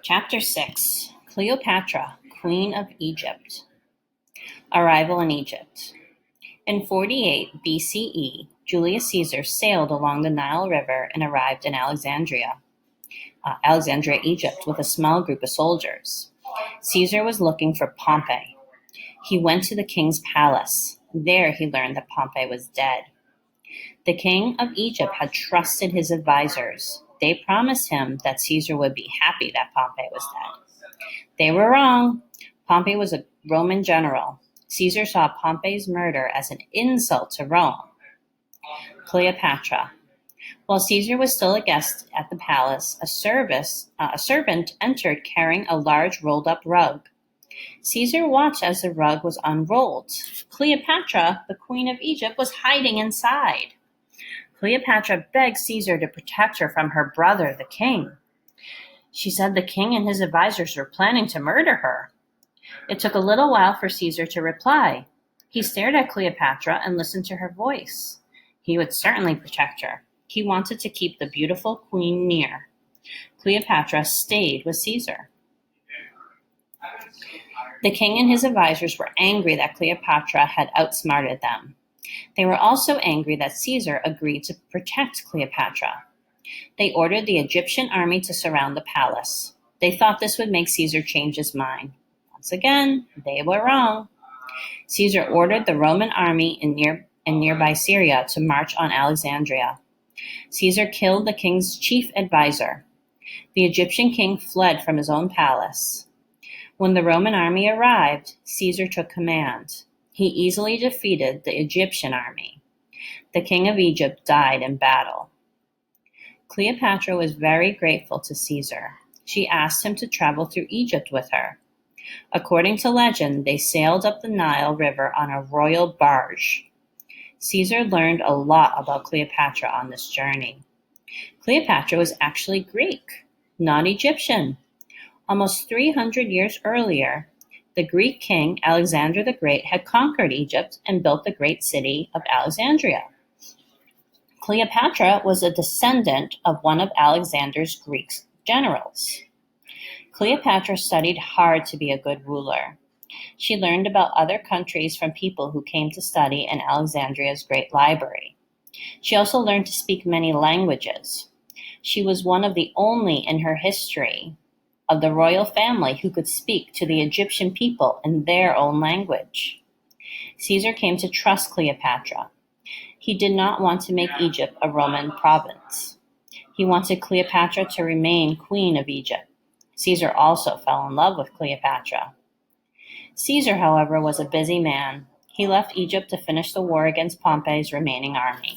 Chapter 6 Cleopatra, Queen of Egypt. Arrival in Egypt. In 48 BCE, Julius Caesar sailed along the Nile River and arrived in Alexandria, Egypt, with a small group of soldiers. Caesar was looking for Pompey. He went to the king's palace. There he learned that Pompey was dead. The king of Egypt had trusted his advisors. They promised him that Caesar would be happy that Pompey was dead. They were wrong. Pompey was a Roman general. Caesar saw Pompey's murder as an insult to Rome. Cleopatra. While Caesar was still a guest at the palace, a servant entered carrying a large rolled-up rug. Caesar watched as the rug was unrolled. Cleopatra, the queen of Egypt, was hiding inside. Cleopatra begged Caesar to protect her from her brother, the king. She said the king and his advisors were planning to murder her. It took a little while for Caesar to reply. He stared at Cleopatra and listened to her voice. He would certainly protect her. He wanted to keep the beautiful queen near. Cleopatra stayed with Caesar. The king and his advisors were angry that Cleopatra had outsmarted them. They were also angry that Caesar agreed to protect Cleopatra. They ordered the Egyptian army to surround the palace. They thought this would make Caesar change his mind. Once again, they were wrong. Caesar ordered the Roman army in nearby Syria to march on Alexandria. Caesar killed the king's chief advisor. The Egyptian king fled from his own palace. When the Roman army arrived, Caesar took command. He easily defeated the Egyptian army. The king of Egypt died in battle. Cleopatra was very grateful to Caesar. She asked him to travel through Egypt with her. According to legend, they sailed up the Nile River on a royal barge. Caesar learned a lot about Cleopatra on this journey. Cleopatra was actually Greek, not Egyptian. Almost 300 years earlier, the Greek king Alexander the Great had conquered Egypt and built the great city of Alexandria. Cleopatra was a descendant of one of Alexander's Greek generals. Cleopatra studied hard to be a good ruler. She learned about other countries from people who came to study in Alexandria's great library. She also learned to speak many languages. She was one of the only in her history of the royal family who could speak to the Egyptian people in their own language. Caesar came to trust Cleopatra. He did not want to make Egypt a Roman province. He wanted Cleopatra to remain queen of Egypt. Caesar also fell in love with Cleopatra. Caesar, however, was a busy man. He left Egypt to finish the war against Pompey's remaining army.